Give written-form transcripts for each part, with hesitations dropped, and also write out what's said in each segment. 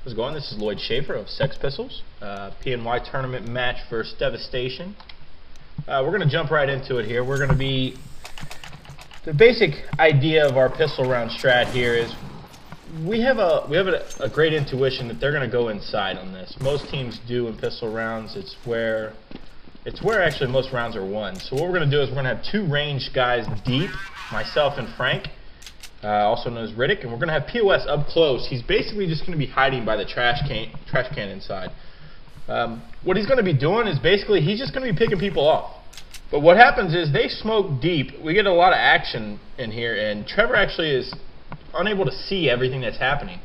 How's it going? This is Lloyd shaffeR of Sex Pistols. PNY tournament match versus Devastation. We're going to jump right into it here. We're going to be... The basic idea of our pistol round strat here is we have a great intuition that they're going to go inside on this. Most teams do in pistol rounds. It's where actually most rounds are won. So what we're going to do is we're going to have two ranged guys deep, myself and Frank, also known as Riddick, and we're going to have POS up close. He's basically just going to be hiding by the trash can inside. What he's going to be doing is basically he's just going to be picking people off. But what happens is they smoke deep. We get a lot of action in here, and Trevor actually is unable to see everything that's happening.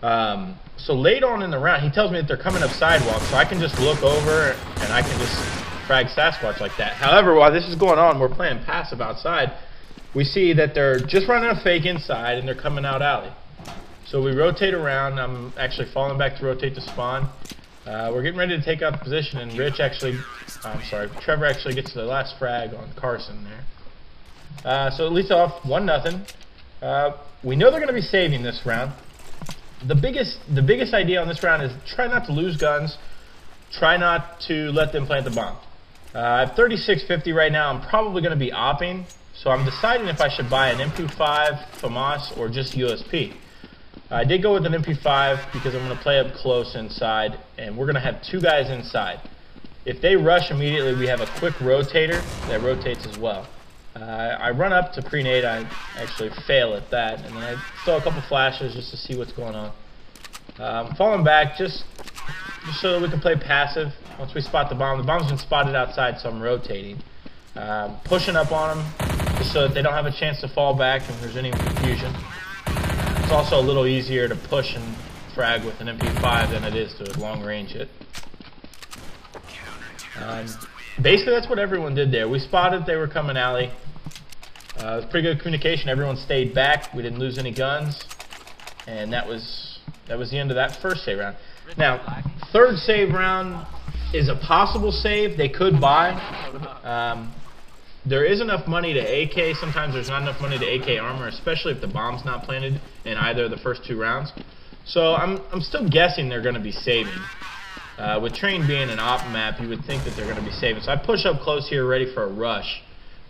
So late on in the round, he tells me that they're coming up sidewalk, so I can just look over and I can just frag Sasquatch like that. However, while this is going on, we're playing passive outside. We see that they're just running a fake inside and they're coming out alley. So we rotate around. I'm actually falling back to rotate to spawn. We're getting ready to take up position, and Trevor actually gets the last frag on Carson there. So it leads off 1-0. We know they're going to be saving this round. The biggest idea on this round is try not to lose guns. Try not to let them plant the bomb. I have 3650 right now. I'm probably going to be opping, so I'm deciding if I should buy an MP5, FAMAS, or just USP. I did go with an MP5 because I'm going to play up close inside, and we're going to have two guys inside. If they rush immediately, we have a quick rotator that rotates as well. I run up to pre-nade. I actually fail at that, and then I throw a couple flashes just to see what's going on. I'm falling back just so that we can play passive. Once we spot the bomb's been spotted outside, so I'm rotating. Pushing up on them just so that they don't have a chance to fall back if there's any confusion. It's also a little easier to push and frag with an MP5 than it is to long range it. Basically, that's what everyone did there. We spotted they were coming alley. It was pretty good communication. Everyone stayed back. We didn't lose any guns, and that was the end of that first save round. Now, third save round is a possible save. They could buy. There is enough money to AK. Sometimes there's not enough money to AK armor, especially if the bomb's not planted in either of the first two rounds. So I'm still guessing they're going to be saving. With train being an op map, you would think that they're going to be saving. So I push up close here, ready for a rush.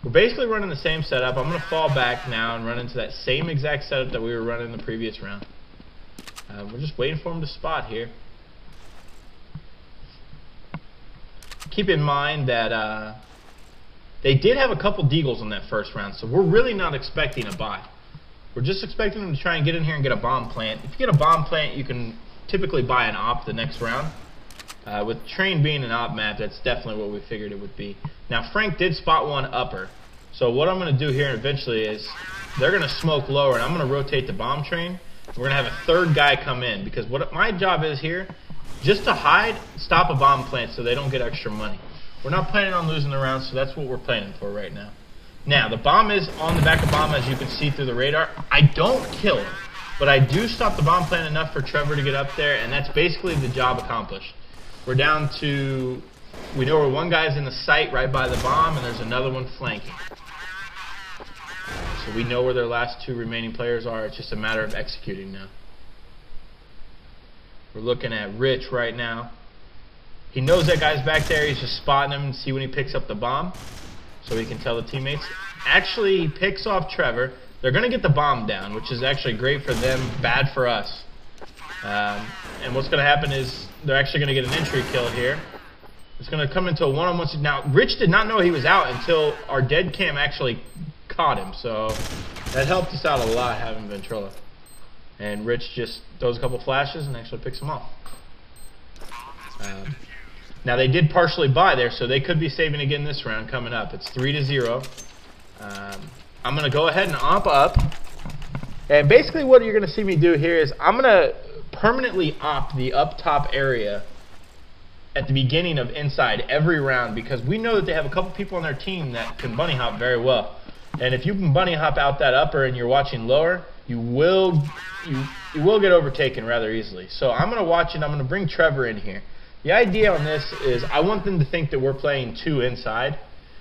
We're basically running the same setup. I'm going to fall back now and run into that same exact setup that we were running in the previous round. We're just waiting for them to spot here. Keep in mind that they did have a couple deagles in that first round, so we're really not expecting a buy. We're just expecting them to try and get in here and get a bomb plant. If you get a bomb plant, you can typically buy an op the next round. With train being an op map, that's definitely what we figured it would be. Now, Frank did spot one upper, so what I'm going to do here eventually is they're going to smoke lower, and I'm going to rotate the bomb train. We're going to have a third guy come in, because what my job is here, just to hide, stop a bomb plant so they don't get extra money. We're not planning on losing the round, so that's what we're planning for right now. Now, the bomb is on the back of bomb, as you can see through the radar. I don't kill him, but I do stop the bomb plant enough for Trevor to get up there, and that's basically the job accomplished. We're down to, we know where one guy's in the sight right by the bomb, and there's another one flanking. So we know where their last two remaining players are. It's just a matter of executing now. We're looking at Rich right now. He knows that guy's back there. He's just spotting him and see when he picks up the bomb, so he can tell the teammates. Actually, he picks off Trevor. They're going to get the bomb down, which is actually great for them, bad for us. And what's going to happen is they're actually going to get an entry kill here. It's going to come into a one-on-one. Now, Rich did not know he was out until our dead cam actually caught him, so that helped us out a lot having Ventrilla. And Rich just throws a couple flashes and actually picks him off. Now, they did partially buy there, so they could be saving again this round coming up. It's 3-0. I'm going to go ahead and op up. And basically what you're going to see me do here is I'm going to permanently op the up top area at the beginning of inside every round, because we know that they have a couple people on their team that can bunny hop very well. And if you can bunny hop out that upper and you're watching lower, you will get overtaken rather easily. So I'm going to watch it. I'm going to bring Trevor in here. The idea on this is I want them to think that we're playing two inside,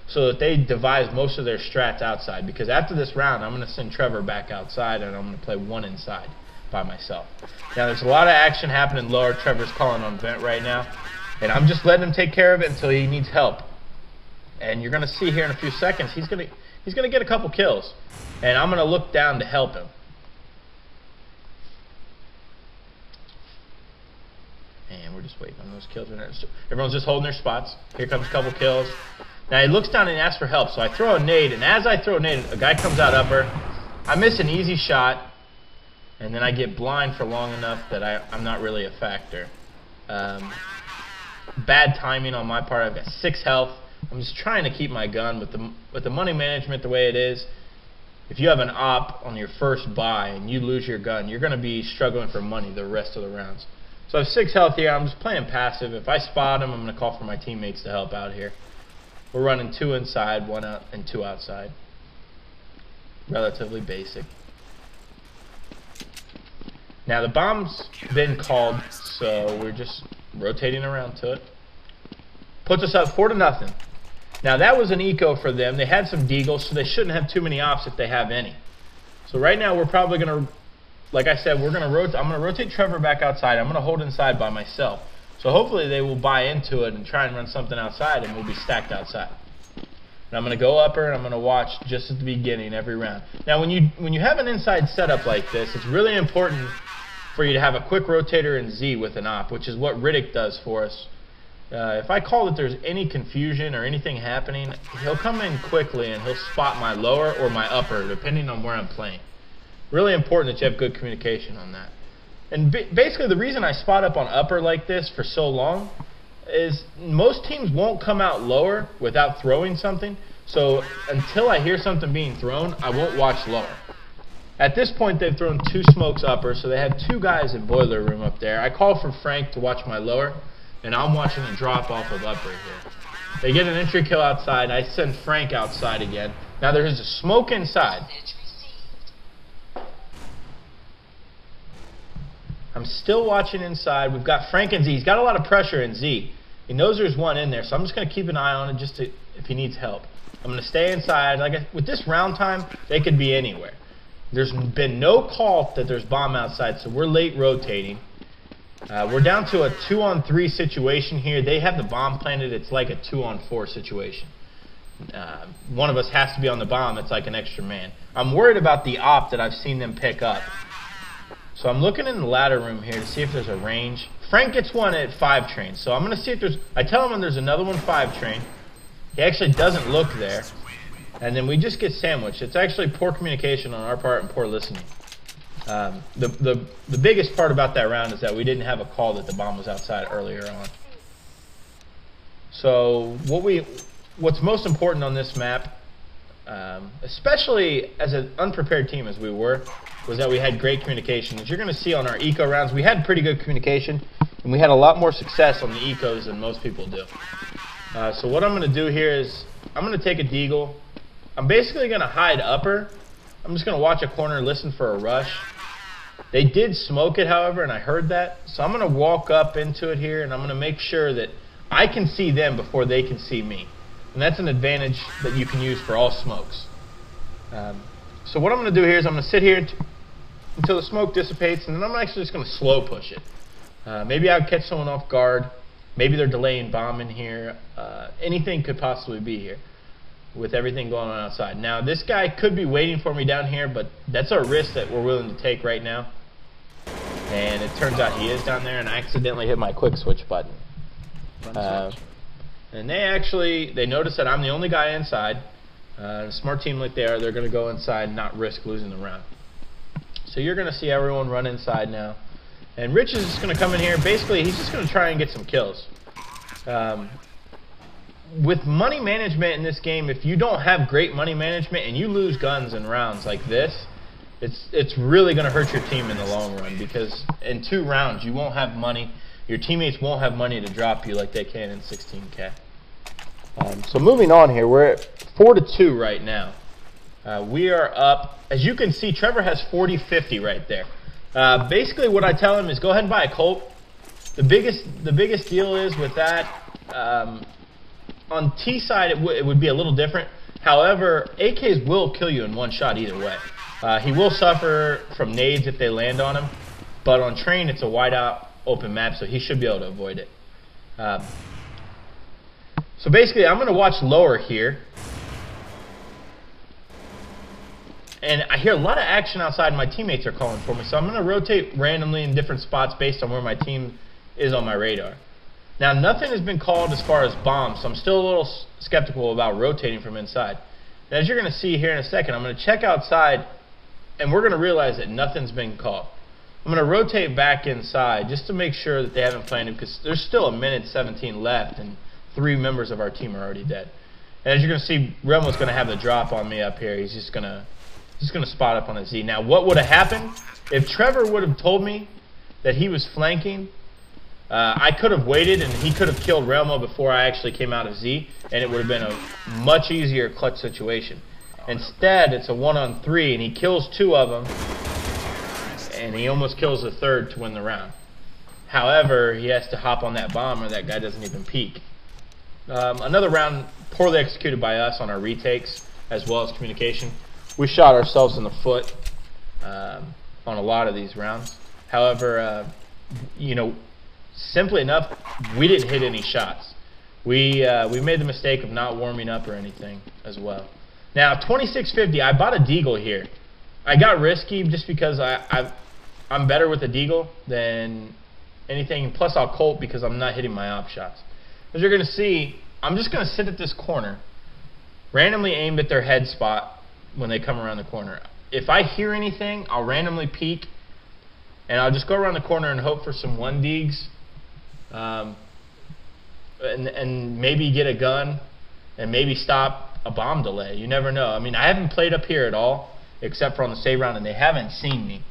so that they devise most of their strats outside, because after this round I'm going to send Trevor back outside and I'm going to play one inside. by myself. Now there's a lot of action happening lower. Trevor's calling on vent right now, and I'm just letting him take care of it until he needs help. And you're gonna see here in a few seconds he's gonna get a couple kills, and I'm gonna look down to help him. And we're just waiting on those kills. Everyone's just holding their spots. Here comes a couple kills. Now he looks down and asks for help, so I throw a nade, and as I throw a nade, a guy comes out upper. I miss an easy shot, and then I get blind for long enough that I'm not really a factor. Bad timing on my part. I've got 6 health. I'm just trying to keep my gun with the money management the way it is. If you have an op on your first buy and you lose your gun, you're going to be struggling for money the rest of the rounds. So I have 6 health here. I'm just playing passive. If I spot him, I'm going to call for my teammates to help out here. We're running 2 inside, 1 out, and 2 outside. Relatively basic. Now the bomb's been called, so we're just rotating around to it. Puts us up 4-0. Now that was an eco for them. They had some deagles, so they shouldn't have too many ops if they have any. So right now we're probably going to, like I said, I'm going to rotate Trevor back outside. I'm going to hold inside by myself. So hopefully they will buy into it and try and run something outside, and we'll be stacked outside. And I'm going to go upper, and I'm going to watch just at the beginning every round. Now when you have an inside setup like this, it's really important for you to have a quick rotator in Z with an op, which is what Riddick does for us. If I call that there's any confusion or anything happening, he'll come in quickly and he'll spot my lower or my upper, depending on where I'm playing. Really important that you have good communication on that. And basically the reason I spot up on upper like this for so long is most teams won't come out lower without throwing something. So until I hear something being thrown, I won't watch lower. At this point, they've thrown 2 smokes upper, so they have 2 guys in boiler room up there. I call for Frank to watch my lower, and I'm watching the drop off of upper here. They get an entry kill outside. I send Frank outside again. Now there is a smoke inside. I'm still watching inside. We've got Frank and Z. He's got a lot of pressure in Z. He knows there's one in there, so I'm just going to keep an eye on it just if he needs help. I'm going to stay inside. With this round time, they could be anywhere. There's been no call that there's bomb outside, so we're late rotating. We're down to a 2-on-3 situation here. They have the bomb planted. It's like a 2-on-4 situation. One of us has to be on the bomb. It's like an extra man. I'm worried about the op that I've seen them pick up. So I'm looking in the ladder room here to see if there's a range. Frank gets one at 5 train. So I'm going to see if there's... I tell him when there's another one 5 train. He actually doesn't look there. And then we just get sandwiched. It's actually poor communication on our part and poor listening. The biggest part about that round is that we didn't have a call that the bomb was outside earlier on. So what's most important on this map, especially as an unprepared team as we were, was that we had great communication. As you're going to see on our eco rounds, we had pretty good communication, and we had a lot more success on the ecos than most people do. So what I'm going to do here is I'm going to take a deagle. I'm basically going to hide upper. I'm just going to watch a corner and listen for a rush. They did smoke it, however, and I heard that. So I'm going to walk up into it here, and I'm going to make sure that I can see them before they can see me. And that's an advantage that you can use for all smokes. So what I'm going to do here is I'm going to sit here until the smoke dissipates, and then I'm actually just going to slow push it. Maybe I'll catch someone off guard. Maybe they're delaying bomb in here. Anything could possibly be here with everything going on outside. Now, this guy could be waiting for me down here, but that's our risk that we're willing to take right now. And it turns out he is down there, and I accidentally hit my quick switch button. And they notice that I'm the only guy inside. A smart team like they are, they're going to go inside and not risk losing the round. So you're going to see everyone run inside now. And Rich is just going to come in here. Basically, he's just going to try and get some kills. With money management in this game, if you don't have great money management and you lose guns in rounds like this, it's really going to hurt your team in the long run, because in 2 rounds you won't have money. Your teammates won't have money to drop you like they can in 16K. So moving on here, we're at 4-2 right now. We are up. As you can see, Trevor has 40-50 right there. Basically what I tell him is go ahead and buy a Colt. The biggest deal is with that, on T side it would be a little different. However, AKs will kill you in one shot either way. He will suffer from nades if they land on him. but on train it's a wide out open map, so he should be able to avoid it. So basically I'm going to watch lower here, and I hear a lot of action outside. My teammates are calling for me, so I'm going to rotate randomly in different spots based on where my team is on my radar. Now nothing has been called as far as bombs, so I'm still a little skeptical about rotating from inside. And as you're going to see here in a second, I'm going to check outside, and we're going to realize that nothing's been called. I'm going to rotate back inside just to make sure that they haven't planted, because there's still 1:17 left, and 3 members of our team are already dead. And as you're going to see, Remo's going to have the drop on me up here. He's just going to spot up on a Z. Now, what would have happened if Trevor would have told me that he was flanking? I could have waited, and he could have killed Relmo before I actually came out of Z, and it would have been a much easier clutch situation. Instead, it's a 1-on-3, and he kills 2 of them, and he almost kills the 3rd to win the round. However, he has to hop on that bomb, or that guy doesn't even peek. Another round poorly executed by us on our retakes, as well as communication. We shot ourselves in the foot on a lot of these rounds. However, you know, simply enough, we didn't hit any shots. We made the mistake of not warming up or anything as well. Now, 2650, I bought a deagle here. I got risky just because I'm better with a deagle than anything. Plus, I'll Colt because I'm not hitting my op shots. As you're going to see, I'm just going to sit at this corner, randomly aim at their head spot when they come around the corner. If I hear anything, I'll randomly peek, and I'll just go around the corner and hope for some 1-deags, and maybe get a gun, and maybe stop a bomb delay. You never know. I mean, I haven't played up here at all, except for on the save round, and they haven't seen me.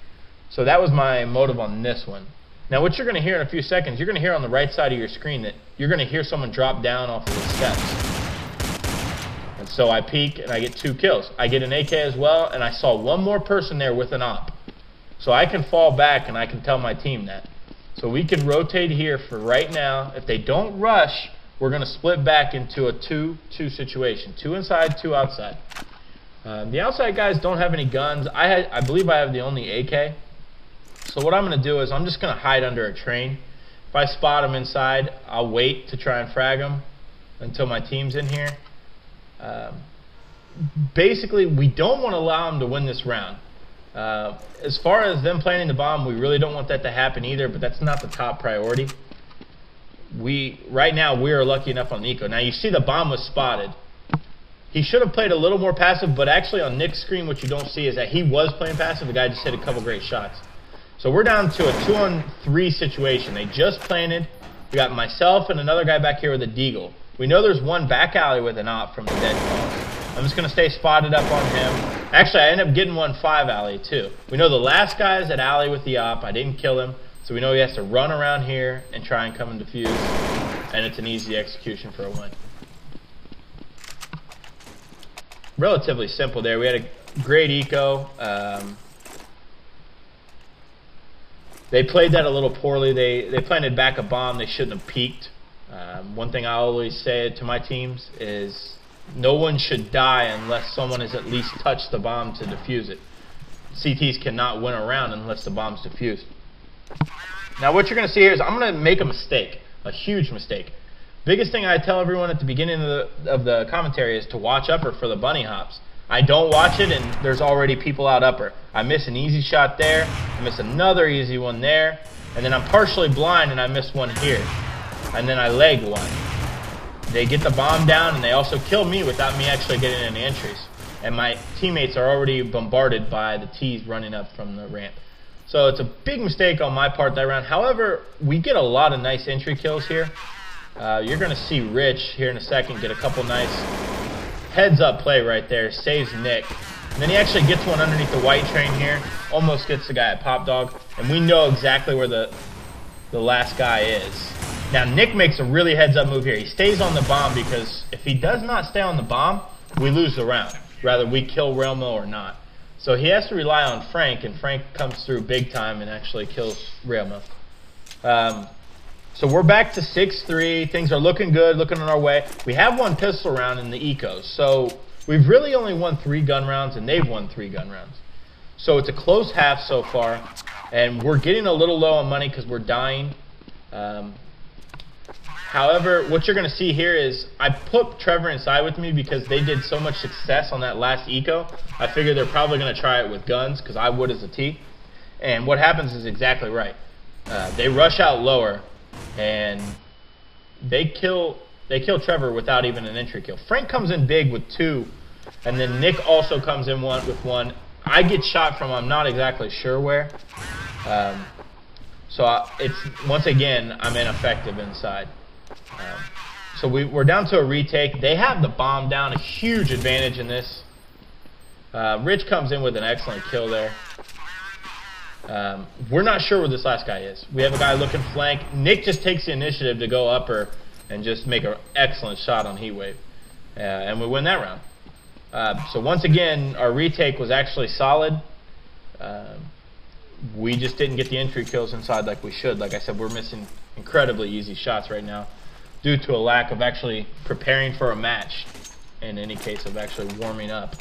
So that was my motive on this one. Now what you're going to hear in a few seconds, you're going to hear on the right side of your screen that you're going to hear someone drop down off of the steps. And so I peek and I get 2 kills. I get an AK as well, and I saw one more person there with an op. So I can fall back and I can tell my team that. So we can rotate here for right now. If they don't rush, we're going to split back into a 2-2 situation. 2 inside, 2 outside. The outside guys don't have any guns. I believe I have the only AK. So what I'm going to do is I'm just going to hide under a train. If I spot them inside, I'll wait to try and frag them until my team's in here. Basically, we don't want to allow them to win this round. As far as them planting the bomb, we really don't want that to happen either, but that's not the top priority. Right now, we are lucky enough on the eco. Now, you see the bomb was spotted. He should have played a little more passive, but actually on Nick's screen, what you don't see is that he was playing passive. The guy just hit a couple great shots. So we're down to a 2-on-3 situation. They just planted. We got myself and another guy back here with a deagle. We know there's one back alley with an op from the dead calls. I'm just going to stay spotted up on him. Actually, I ended up getting one 5 alley too. We know the last guy is at alley with the op. I didn't kill him. So we know he has to run around here and try and come and defuse. And it's an easy execution for a win. Relatively simple there. We had a great eco. They played that a little poorly. They planted back a bomb. They shouldn't have peeked. One thing I always say to my teams is no one should die unless someone has at least touched the bomb to defuse it. CTs cannot win a round unless the bomb's defused. Now what you're going to see here is I'm going to make a mistake, a huge mistake. Biggest thing I tell everyone at the beginning of the commentary is to watch upper for the bunny hops. I don't watch it, and there's already people out upper. I miss an easy shot there, I miss another easy one there, and then I'm partially blind and I miss one here. And then I leg one. They get the bomb down and they also kill me without me actually getting any entries. And my teammates are already bombarded by the T's running up from the ramp. So it's a big mistake on my part that round. However, we get a lot of nice entry kills here. You're going to see Rich here in a second get a couple nice heads-up play right there, saves Nick. And then he actually gets one underneath the white train here, almost gets the guy at Pop Dog, and we know exactly where the last guy is. Now, Nick makes a really heads-up move here. He stays on the bomb because if he does not stay on the bomb, we lose the round. Rather, we kill Relmo or not. So he has to rely on Frank, and Frank comes through big time and actually kills Relmo. So we're back to 6-3. Things are looking good, looking on our way. We have one pistol round in the ecos. So we've really only won 3 gun rounds, and they've won 3 gun rounds. So it's a close half so far. And we're getting a little low on money because we're dying. However, what you're going to see here is I put Trevor inside with me because they did so much success on that last eco. I figured they're probably going to try it with guns because I would as a T. And what happens is exactly right. They rush out lower and they kill Trevor without even an entry kill. Frank comes in big with 2, and then Nick also comes in with 1. I get shot from I'm not exactly sure where. It's once again I'm ineffective inside. So we're down to a retake. They have the bomb down, a huge advantage in this. Rich comes in with an excellent kill there. We're not sure where this last guy is. We have a guy looking flank. Nick just takes the initiative to go upper and just make an excellent shot on Heatwave. And we win that round. So once again, our retake was actually solid. We just didn't get the entry kills inside like we should. Like I said, we're missing incredibly easy shots right now due to a lack of actually preparing for a match, in any case of actually warming up,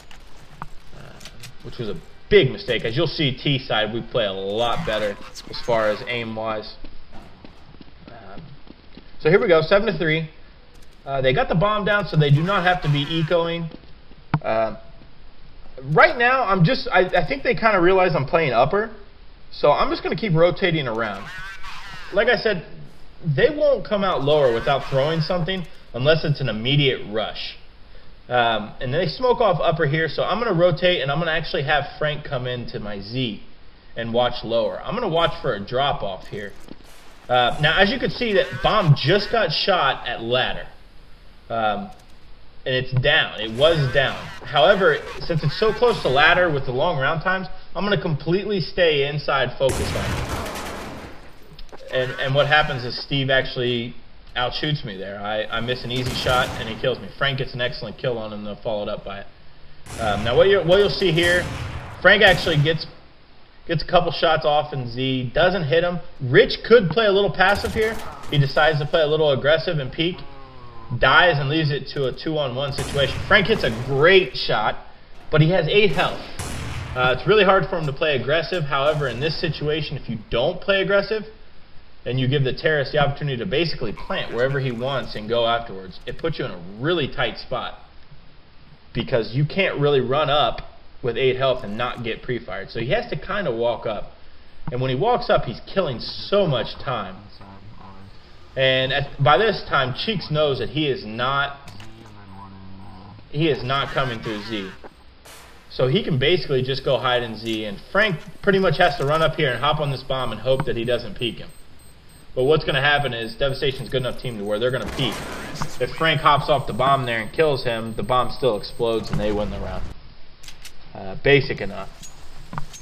which was a big mistake. As you'll see, T side, we play a lot better as far as aim-wise. So here we go, 7-3. They got the bomb down, so they do not have to be ecoing. Right now, I think they kind of realize I'm playing upper, so I'm just going to keep rotating around. Like I said, they won't come out lower without throwing something unless it's an immediate rush. And they smoke off upper here, so I'm going to rotate, and I'm going to actually have Frank come into my Z and watch lower. I'm going to watch for a drop-off here. Now, as you can see, that bomb just got shot at ladder. And it's down. It was down. However, since it's so close to ladder with the long round times, I'm going to completely stay inside focused on it. And what happens is Steve actually outshoots me there. I miss an easy shot and he kills me. Frank gets an excellent kill on him, though, followed up by it. Now what you'll see here, Frank actually gets a couple shots off in Z, doesn't hit him. Rich could play a little passive here. He decides to play a little aggressive and peek, dies and leaves it to a 2-on-1 situation. Frank hits a great shot, but he has 8 health. It's really hard for him to play aggressive. However, in this situation, if you don't play aggressive, and you give the terrorist the opportunity to basically plant wherever he wants and go afterwards, it puts you in a really tight spot because you can't really run up with 8 health and not get pre-fired. So he has to kind of walk up. And when he walks up, he's killing so much time. And by this time, Cheeks knows that he is not coming through Z. So he can basically just go hide in Z, and Frank pretty much has to run up here and hop on this bomb and hope that he doesn't peek him. But what's going to happen is Devastation's a good enough team to where they're going to peek. If Frank hops off the bomb there and kills him, the bomb still explodes and they win the round. Basic enough.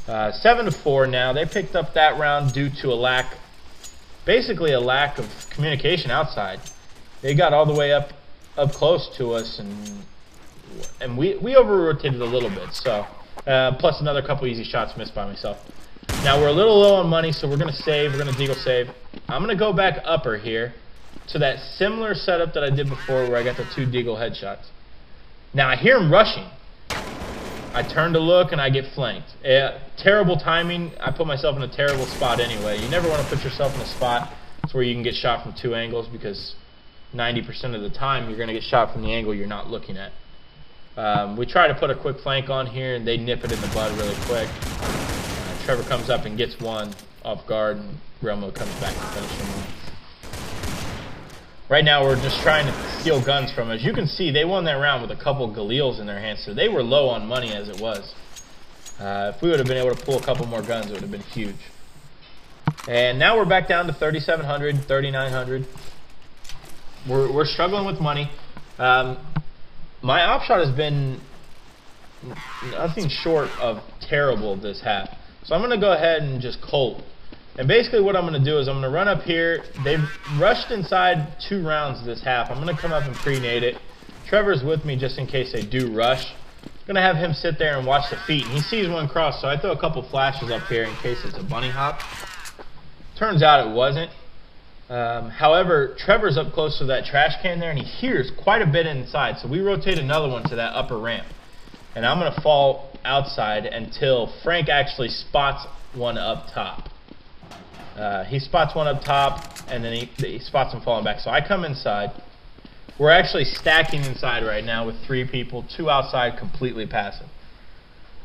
7-4 now. They picked up that round due to basically a lack of communication outside. They got all the way up close to us, and we over-rotated a little bit. So plus another couple easy shots missed by myself. Now we're a little low on money, so we're going to save. We're going to deagle save. I'm going to go back upper here to that similar setup that I did before where I got the 2 deagle headshots. Now I hear him rushing. I turn to look and I get flanked. Terrible timing. I put myself in a terrible spot anyway. You never want to put yourself in a spot where you can get shot from 2 angles because 90% of the time you're going to get shot from the angle you're not looking at. We try to put a quick flank on here and they nip it in the bud really quick. Trevor comes up and gets one off guard, and Relmo comes back to finish him off. Right now, we're just trying to steal guns from him. As you can see, they won that round with a couple Galils in their hands, so they were low on money as it was. If we would have been able to pull a couple more guns, it would have been huge. And now we're back down to 3,700, 3,900. We're struggling with money. My op shot has been nothing short of terrible this half. So I'm going to go ahead and just Colt. And basically what I'm going to do is I'm going to run up here. They've rushed inside 2 rounds this half. I'm going to come up and pre-nade it. Trevor's with me just in case they do rush. I'm going to have him sit there and watch the feet. And he sees one cross, so I throw a couple flashes up here in case it's a bunny hop. Turns out it wasn't. However, Trevor's up close to that trash can there, and he hears quite a bit inside. So we rotate another one to that upper ramp. And I'm going to fall outside until Frank actually spots one up top. He spots one up top, and then he spots him falling back. So I come inside. We're actually stacking inside right now with 3 people, 2 outside, completely passive.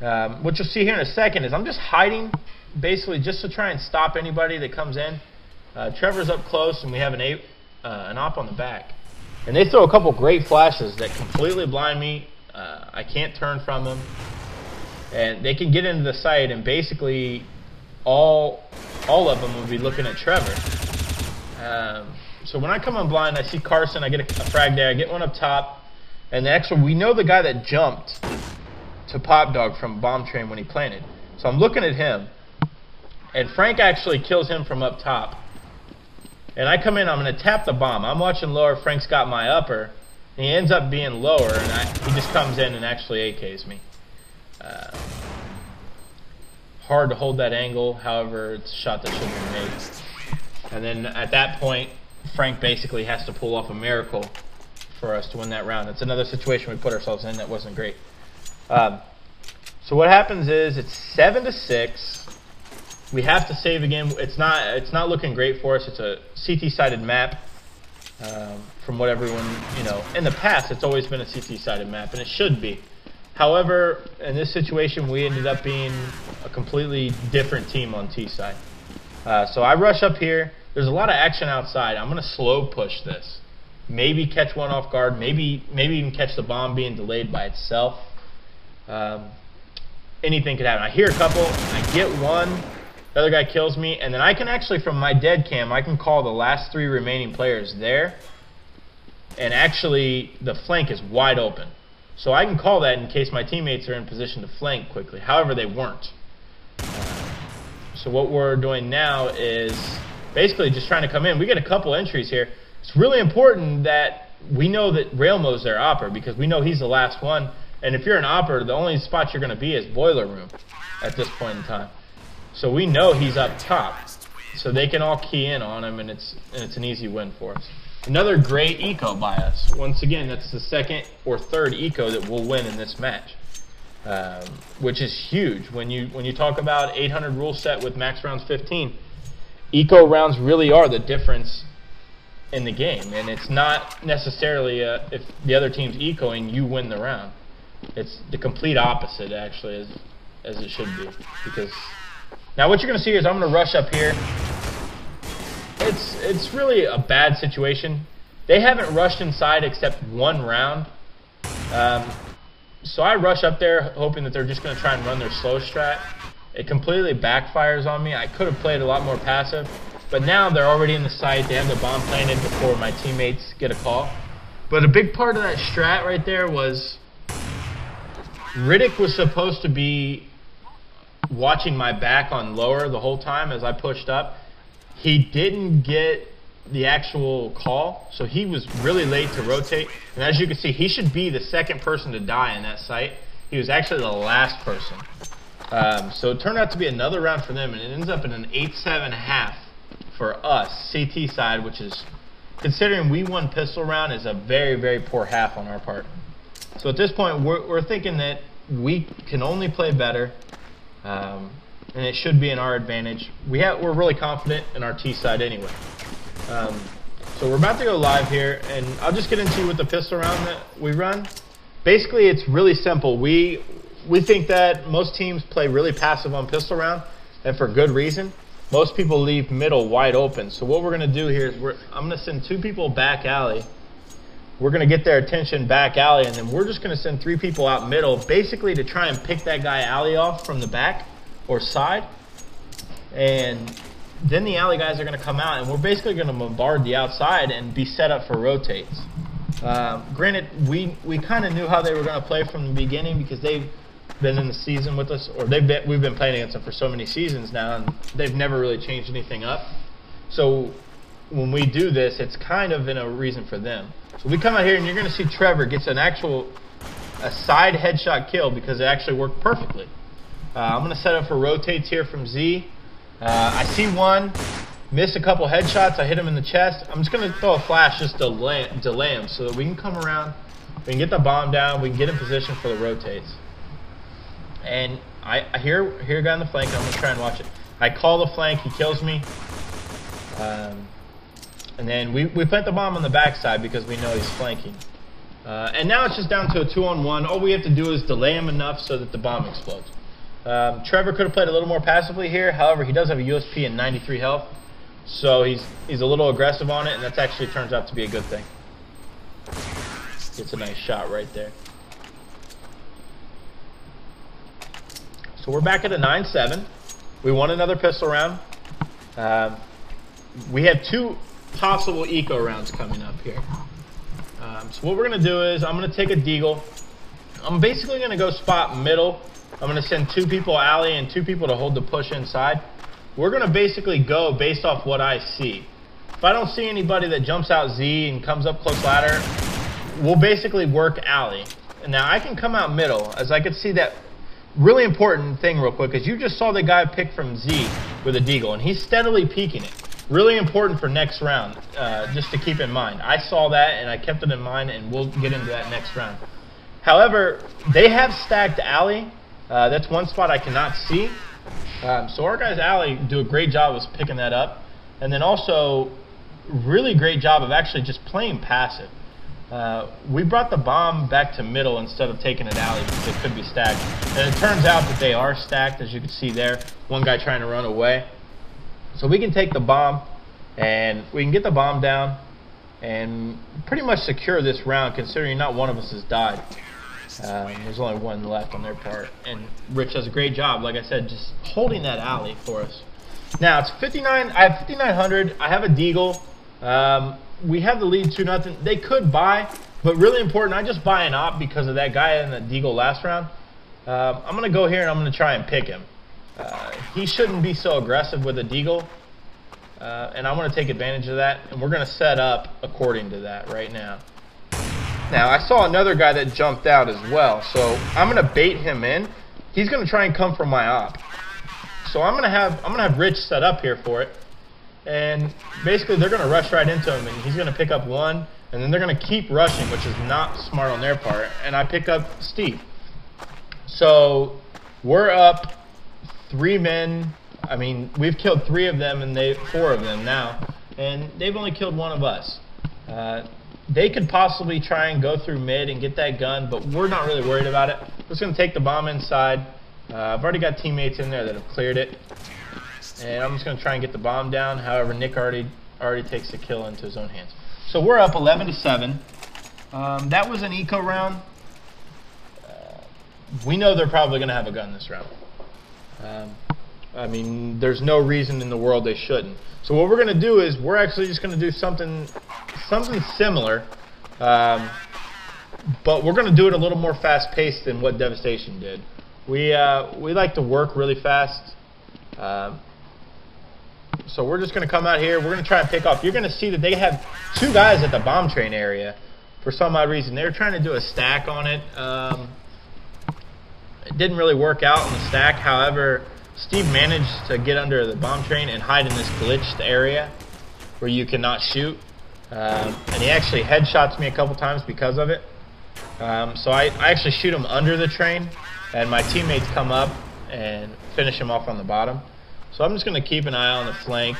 What you'll see here in a second is I'm just hiding, basically just to try and stop anybody that comes in. Trevor's up close, and we have an op on the back. And they throw a couple great flashes that completely blind me. I can't turn from them. And they can get into the site, and basically all of them will be looking at Trevor. So when I come on blind, I see Carson, I get a frag there, I get one up top, and actually we know the guy that jumped to Pop Dog from Bomb Train when he planted. So I'm looking at him, and Frank actually kills him from up top. And I come in, I'm going to tap the bomb. I'm watching lower, Frank's got my upper, and he ends up being lower, and he just comes in and actually AKs me. Hard to hold that angle, however, it's a shot that should be made. And then at that point, Frank basically has to pull off a miracle for us to win that round. It's another situation we put ourselves in that wasn't great. So what happens is it's 7-6. We have to save again. It's not looking great for us. It's a CT-sided map. From what everyone, in the past, it's always been a CT-sided map, and it should be. However, in this situation, we ended up being a completely different team on T side. So I rush up here. There's a lot of action outside. I'm going to slow push this. Maybe catch one off guard. Maybe even catch the bomb being delayed by itself. Anything could happen. I hear a couple. I get one. The other guy kills me. And then I can actually, from my dead cam, I can call the last 3 remaining players there. And actually, the flank is wide open. So I can call that in case my teammates are in position to flank quickly. However, they weren't. So what we're doing now is basically just trying to come in. We get a couple entries here. It's really important that we know that Railmo's their opper, because we know he's the last one. And if you're an opper, the only spot you're going to be is boiler room at this point in time. So we know he's up top. So they can all key in on him, and it's an easy win for us. Another great eco by us. Once again, that's the 2nd or 3rd eco that we'll win in this match. Which is huge. When you talk about 800 rule set with max rounds 15, eco rounds really are the difference in the game, and it's not necessarily if the other team's ecoing, you win the round. It's the complete opposite, actually, as it should be. Because now what you're going to see is I'm going to rush up here. It's really a bad situation. They haven't rushed inside except 1 round. So I rush up there hoping that they're just going to try and run their slow strat. It completely backfires on me. I could have played a lot more passive, but now they're already in the site. They have the bomb planted before my teammates get a call. But a big part of that strat right there was Riddick was supposed to be watching my back on lower the whole time as I pushed up. He didn't get the actual call, so he was really late to rotate. And as you can see, he should be the 2nd person to die in that site. He was actually the last person. So it turned out to be another round for them, and it ends up in an 8-7 for us, CT side, which is, considering we won pistol round, is a very, very poor half on our part. So at this point, we're thinking that we can only play better, and it should be in our advantage. We're really confident in our T side anyway. So we're about to go live here, and I'll just get into with the pistol round that we run. Basically, it's really simple. We think that most teams play really passive on pistol round, and for good reason. Most people leave middle wide open. So what we're going to do here is I'm going to send 2 people back alley. We're going to get their attention back alley, and then we're just going to send 3 people out middle, basically to try and pick that guy alley off from the back or side. And then the alley guys are going to come out, and we're basically going to bombard the outside and be set up for rotates. Granted, we kind of knew how they were going to play from the beginning because they've been in the season with us, or we've been playing against them for so many seasons now, and they've never really changed anything up. So when we do this, it's kind of in a reason for them. So we come out here, and you're going to see Trevor gets a side headshot kill because it actually worked perfectly. I'm going to set up for rotates here from Z. I see one, miss a couple headshots. I hit him in the chest. I'm just going to throw a flash just to delay him so that we can come around, we can get the bomb down, we can get in position for the rotates. And I hear a guy on the flank, and I'm going to try and watch it. I call the flank, he kills me. And then we plant the bomb on the backside because we know he's flanking. And now it's just down to a 2-on-1. All we have to do is delay him enough so that the bomb explodes. Trevor could have played a little more passively here. However, he does have a USP and 93 health. So he's a little aggressive on it, and that actually turns out to be a good thing. Gets a nice shot right there. So we're back at a 9-7. We won another pistol round. We have 2 possible eco rounds coming up here. So what we're going to do is I'm going to take a deagle. I'm basically going to go spot middle. I'm going to send 2 people alley and 2 people to hold the push inside. We're going to basically go based off what I see. If I don't see anybody that jumps out Z and comes up close ladder, we'll basically work alley. And now I can come out middle, as I could see that really important thing real quick, is you just saw the guy pick from Z with a deagle, and he's steadily peeking it. Really important for next round, just to keep in mind. I saw that, and I kept it in mind, and we'll get into that next round. However, they have stacked alley. That's one spot I cannot see. So our guys alley do a great job of picking that up. And then also, really great job of actually just playing passive. We brought the bomb back to middle instead of taking it alley because it could be stacked. And it turns out that they are stacked, as you can see there. One guy trying to run away. So we can take the bomb, and we can get the bomb down and pretty much secure this round, considering not one of us has died. There's only one left on their part, and Rich does a great job, like I said, just holding that alley for us. Now it's 59. I have 5,900. I have a deagle. We have the lead 2-0. They could buy, but really important, I just buy an op because of that guy in the deagle last round. I'm gonna go here and I'm gonna try and pick him. He shouldn't be so aggressive with a deagle, and I want to take advantage of that, and we're gonna set up according to that right now. Now, I saw another guy that jumped out as well, so I'm going to bait him in. He's going to try and come from my op. So I'm going to have Rich set up here for it. And basically, they're going to rush right into him, and he's going to pick up one, and then they're going to keep rushing, which is not smart on their part, and I pick up Steve. So we're up 3 men. I mean, we've killed 3 of them, and 4 of them now, and they've only killed 1 of us. They could possibly try and go through mid and get that gun, but we're not really worried about it. We're just going to take the bomb inside. I've already got teammates in there that have cleared it. And I'm just going to try and get the bomb down. However, Nick already takes the kill into his own hands. So we're up 11-7. That was an eco round. We know they're probably going to have a gun this round. I mean, there's no reason in the world they shouldn't. So what we're going to do is we're actually just going to do something similar, but we're going to do it a little more fast-paced than what Devastation did. We like to work really fast, so we're just going to come out here. We're going to try and pick off. You're going to see that they have 2 guys at the bomb train area for some odd reason. They were trying to do a stack on it. It didn't really work out on the stack. However, Steve managed to get under the bomb train and hide in this glitched area where you cannot shoot. And he actually headshots me a couple times because of it. So I actually shoot him under the train, and my teammates come up and finish him off on the bottom. So I'm just going to keep an eye on the flank.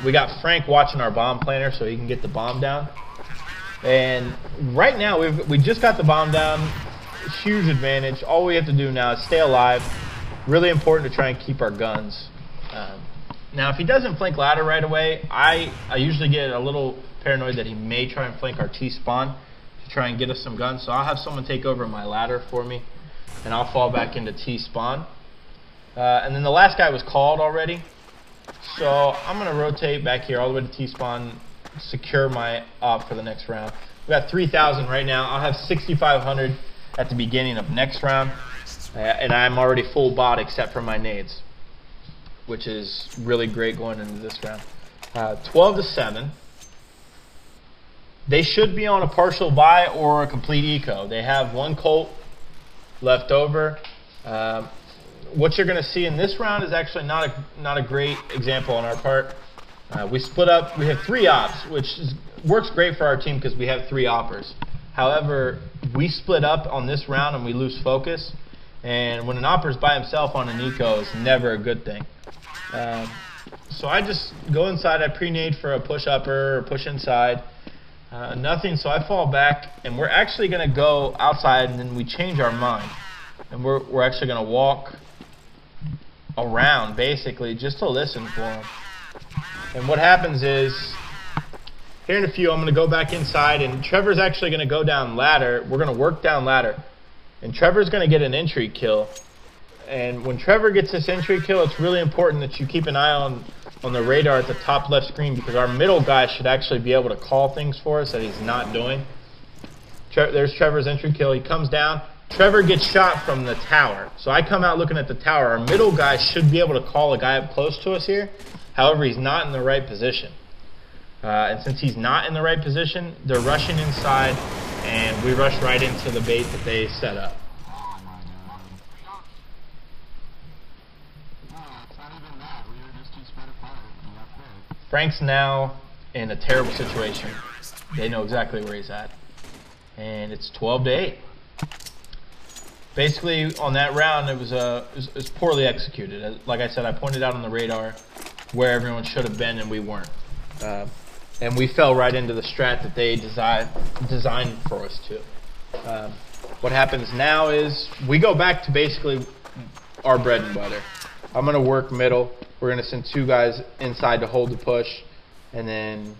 We got Frank watching our bomb planter so he can get the bomb down. And right now we just got the bomb down. Huge advantage. All we have to do now is stay alive. Really important to try and keep our guns. Now, if he doesn't flank ladder right away, I usually get a little paranoid that he may try and flank our T-spawn to try and get us some guns. So I'll have someone take over my ladder for me, and I'll fall back into T-spawn. And then the last guy was called already. So I'm going to rotate back here all the way to T-spawn, secure my op for the next round. We got 3,000 right now. I'll have 6,500 at the beginning of next round. And I'm already full bot except for my nades, which is really great going into this round. 12-7. They should be on a partial buy or a complete eco. They have 1 Colt left over. What you're going to see in this round is actually not a great example on our part. We split up. We have 3 ops, which works great for our team because we have 3 oppers. However, we split up on this round and we lose focus. And when an opper's by himself on an eco is never a good thing. So I just go inside, I pre-nade for a push upper or push inside. Nothing, so I fall back, and we're actually going to go outside, and then we change our mind. And we're actually going to walk around, basically, just to listen for him. And what happens is, here in a few, I'm going to go back inside, and Trevor's actually going to go down ladder. We're going to work down ladder. And Trevor's going to get an entry kill. And when Trevor gets this entry kill, it's really important that you keep an eye on the radar at the top left screen, because our middle guy should actually be able to call things for us that he's not doing. There's Trevor's entry kill. He comes down. Trevor gets shot from the tower. So I come out looking at the tower. Our middle guy should be able to call a guy up close to us here. However, he's not in the right position. And since he's not in the right position, they're rushing inside, and we rush right into the bait that they set up. Frank's now in a terrible situation. They know exactly where he's at. And it's 12-8. Basically, on that round, it was poorly executed. Like I said, I pointed out on the radar where everyone should have been, and we weren't. And we fell right into the strat that they designed for us to. What happens now is we go back to basically our bread and butter. I'm going to work middle. We're going to send 2 guys inside to hold the push, and then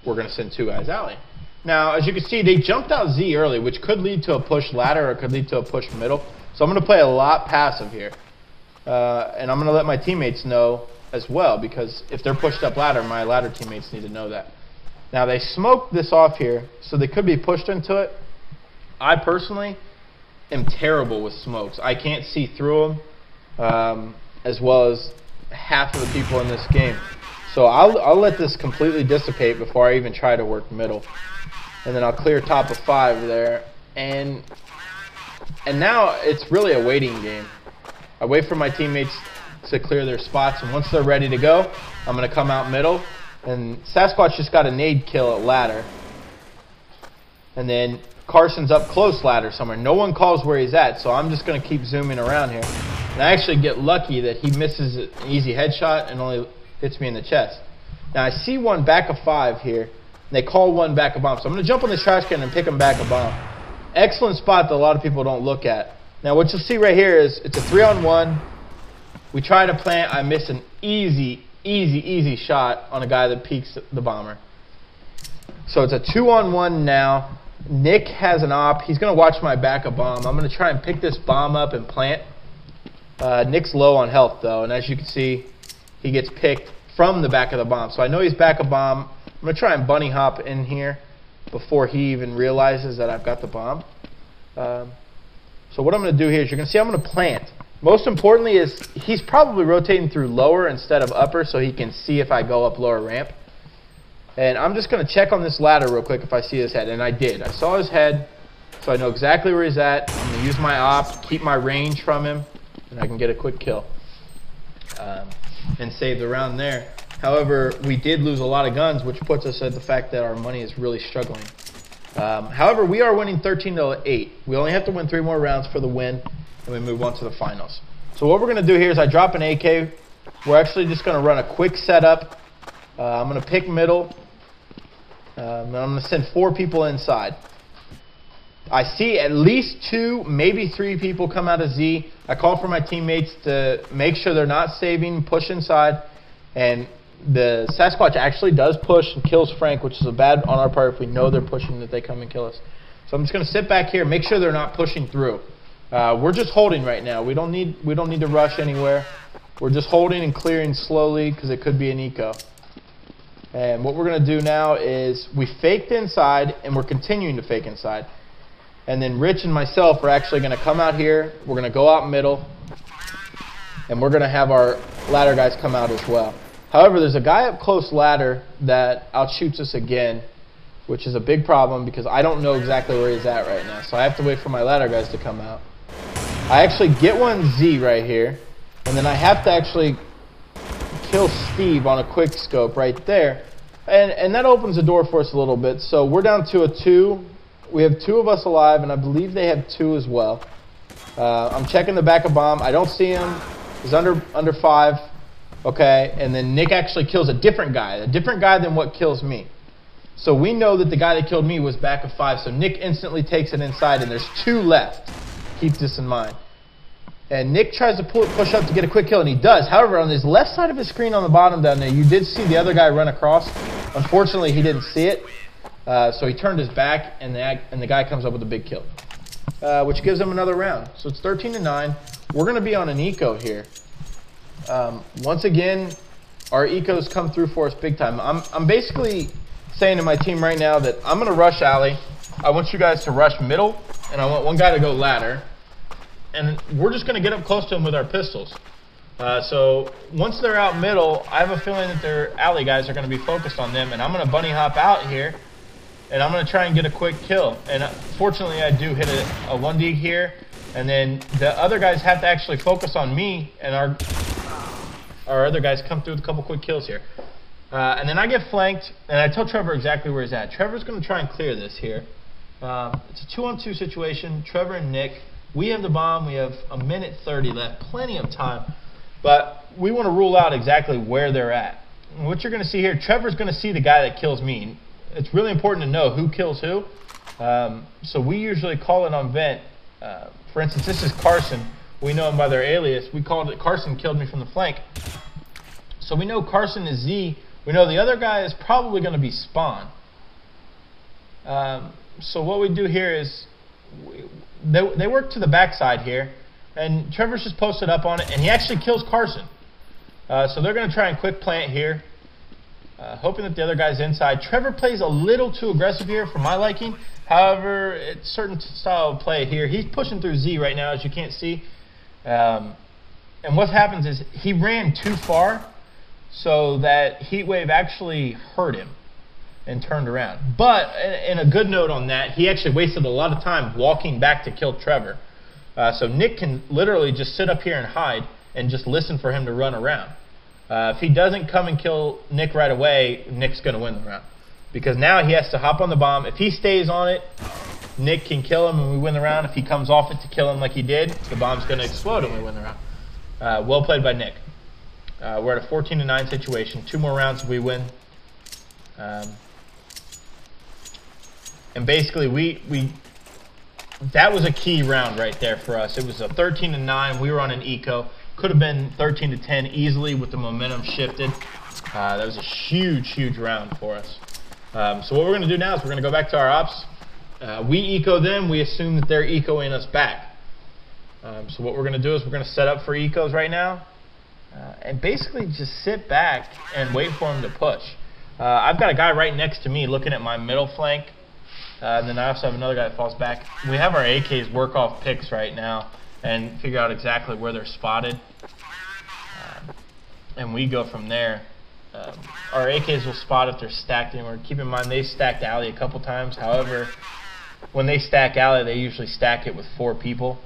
we're going to send 2 guys alley. Now, as you can see, they jumped out Z early, which could lead to a push ladder or could lead to a push middle. So I'm going to play a lot passive here. And I'm going to let my teammates know as well, because if they're pushed up ladder, my ladder teammates need to know that. Now, they smoked this off here, so they could be pushed into it. I personally am terrible with smokes. I can't see through them, as well as half of the people in this game. So I'll let this completely dissipate before I even try to work middle. And then I'll clear top of 5 there. And now it's really a waiting game. I wait for my teammates to clear their spots, and once they're ready to go, I'm going to come out middle. And Sasquatch just got a nade kill at ladder. And then Carson's up close ladder somewhere. No one calls where he's at, so I'm just going to keep zooming around here. And I actually get lucky that he misses an easy headshot and only hits me in the chest. Now I see one back of 5 here, and they call one back a bomb. So I'm going to jump on this trash can and pick him back a bomb. Excellent spot that a lot of people don't look at. Now what you'll see right here is it's a 3-on-1. We try to plant. I miss an easy shot on a guy that peeks the bomber. So it's a 2-on-1 now. Nick has an op. He's going to watch my back a bomb. I'm going to try and pick this bomb up and plant. Nick's low on health though, and as you can see, he gets picked from the back of the bomb. So I know he's back a bomb. I'm going to try and bunny hop in here before he even realizes that I've got the bomb. So what I'm going to do here is you're going to see I'm going to plant. Most importantly is he's probably rotating through lower instead of upper, so he can see if I go up lower ramp. And I'm just going to check on this ladder real quick if I see his head, and I did. I saw his head, so I know exactly where he's at. I'm going to use my op, keep my range from him, and I can get a quick kill and save the round there. However, we did lose a lot of guns, which puts us at the fact that our money is really struggling. However, we are winning 13-8. We only have to win 3 more rounds for the win, and we move on to the finals. So what we're going to do here is I drop an AK. We're actually just going to run a quick setup. I'm going to pick middle. And I'm going to send 4 people inside. I see at least 2, maybe 3 people come out of Z. I call for my teammates to make sure they're not saving, push inside. And the Sasquatch actually does push and kills Frank, which is a bad on our part if we know they're pushing that they come and kill us. So I'm just going to sit back here, make sure they're not pushing through. We're just holding right now. We don't need to rush anywhere. We're just holding and clearing slowly because it could be an eco. And what we're going to do now is we faked inside, and we're continuing to fake inside. And then Rich and myself are actually going to come out here. We're going to go out middle, and we're going to have our ladder guys come out as well. However, there's a guy up close ladder that outshoots us again, which is a big problem because I don't know exactly where he's at right now. So I have to wait for my ladder guys to come out. I actually get one Z right here, and then I have to actually kill Steve on a quick scope right there. And that opens the door for us a little bit. So we're down to a 2. We have 2 of us alive, and I believe they have 2 as well. I'm checking the back of bomb. I don't see him. He's under 5. Okay, and then Nick actually kills a different guy than what kills me. So we know that the guy that killed me was back of 5, so Nick instantly takes it inside, and there's 2 left. Keep this in mind. And Nick tries to push up to get a quick kill, and he does. However, on his left side of his screen on the bottom down there, you did see the other guy run across. Unfortunately, he didn't see it, so he turned his back, and the guy comes up with a big kill, which gives him another round. So it's 13-9. We're going to be on an eco here. Once again, our ecos come through for us big time. I'm basically saying to my team right now that I'm going to rush alley. I want you guys to rush middle, and I want one guy to go ladder. And we're just going to get up close to them with our pistols. So once they're out middle, I have a feeling that their alley guys are going to be focused on them, and I'm going to bunny hop out here, and I'm going to try and get a quick kill. And fortunately, I do hit a 1D here, and then the other guys have to actually focus on me, and our other guys come through with a couple quick kills here. And then I get flanked, and I tell Trevor exactly where he's at. Trevor's going to try and clear this here. It's a 2-on-2 situation, Trevor and Nick. We have the bomb. We have 1:30 left, plenty of time. But we want to rule out exactly where they're at. And what you're going to see here, Trevor's going to see the guy that kills me. It's really important to know who kills who. So we usually call it on vent. For instance, this is Carson. We know him by their alias. We called it Carson killed me from the flank. So we know Carson is Z. We know the other guy is probably going to be Spawn. So what we do here is they work to the backside here, and Trevor's just posted up on it, and he actually kills Carson. So they're going to try and quick plant here, hoping that the other guy's inside. Trevor plays a little too aggressive here for my liking. However, it's a certain style of play here. He's pushing through Z right now, as you can't see. And what happens is he ran too far, so that heat wave actually hurt him and turned around. But in a good note on that, he actually wasted a lot of time walking back to kill Trevor. So Nick can literally just sit up here and hide and just listen for him to run around. If he doesn't come and kill Nick right away, Nick's going to win the round. Because now he has to hop on the bomb. If he stays on it, Nick can kill him and we win the round. If he comes off it to kill him like he did, the bomb's going to explode and we win the round. Well played by Nick. We're at a 14-9 situation. 2 more rounds, we win. And basically, that was a key round right there for us. It was a 13-9. We were on an eco. Could have been 13-10 easily with the momentum shifted. That was a huge, huge round for us. So what we're going to do now is we're going to go back to our ops. We eco them. We assume that they're ecoing us back. So what we're going to do is we're going to set up for ecos right now. And basically just sit back and wait for them to push. I've got a guy right next to me looking at my middle flank. And then I also have another guy that falls back. We have our AKs work off picks right now and figure out exactly where they're spotted. And we go from there. Our AKs will spot if they're stacked anywhere. Keep in mind, they've stacked alley a couple times. However, when they stack alley, they usually stack it with 4 people.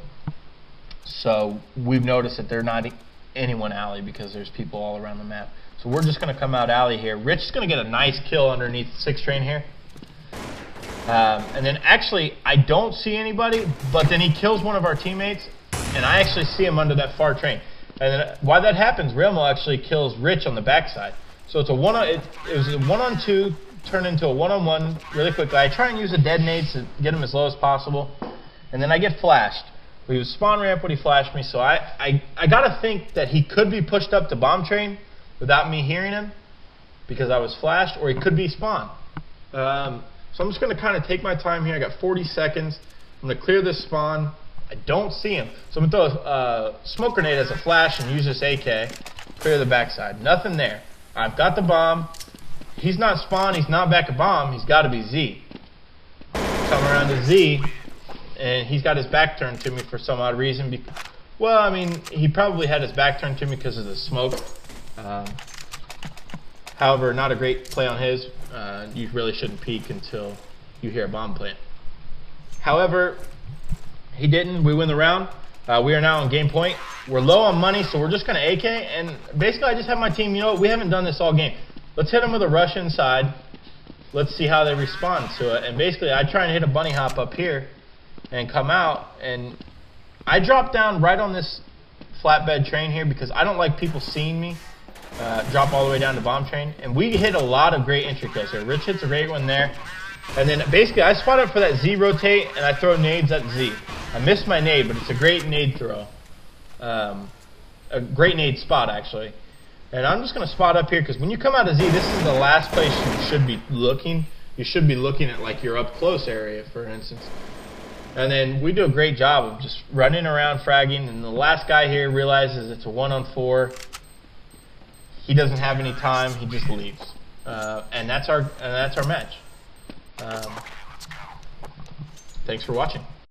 So we've noticed that they're not anyone alley because there's people all around the map. So we're just going to come out alley here. Rich is going to get a nice kill underneath 6 train here. And then actually, I don't see anybody, but then he kills one of our teammates, and I actually see him under that far train. And then while that happens, Realmo actually kills Rich on the backside. So it's a it was a 1-on-2 turned into a 1-on-1 really quickly. I try and use a dead nade to get him as low as possible, and then I get flashed. He was spawn ramp when he flashed me, so I gotta think that he could be pushed up to bomb train without me hearing him because I was flashed, or he could be spawn. So I'm just going to kind of take my time here. I got 40 seconds. I'm going to clear this spawn. I don't see him. So I'm going to throw a smoke grenade as a flash and use this AK. Clear the backside. Nothing there. I've got the bomb. He's not spawn. He's not back at bomb. He's got to be Z. Come around to Z, and he's got his back turned to me for some odd reason. Well, I mean, he probably had his back turned to me because of the smoke. However, not a great play on his. You really shouldn't peek until you hear a bomb plant. However, he didn't. We win the round. We are now on game point. We're low on money, so we're just going to AK. And basically, I just have my team, you know, we haven't done this all game. Let's hit them with a rush inside. Let's see how they respond to it. And basically, I try and hit a bunny hop up here and come out. And I drop down right on this flatbed train here because I don't like people seeing me. drop all the way down to bomb train. And we hit a lot of great entry kills here. Rich hits a great one there. And then basically I spot up for that Z rotate and I throw nades at Z. I missed my nade, but it's a great nade throw. A great nade spot actually. And I'm just going to spot up here because when you come out of Z, this is the last place you should be looking. You should be looking at like your up close area, for instance. And then we do a great job of just running around fragging, and the last guy here realizes it's a 1-on-4. He doesn't have any time, he just leaves. And that's our match. Thanks for watching.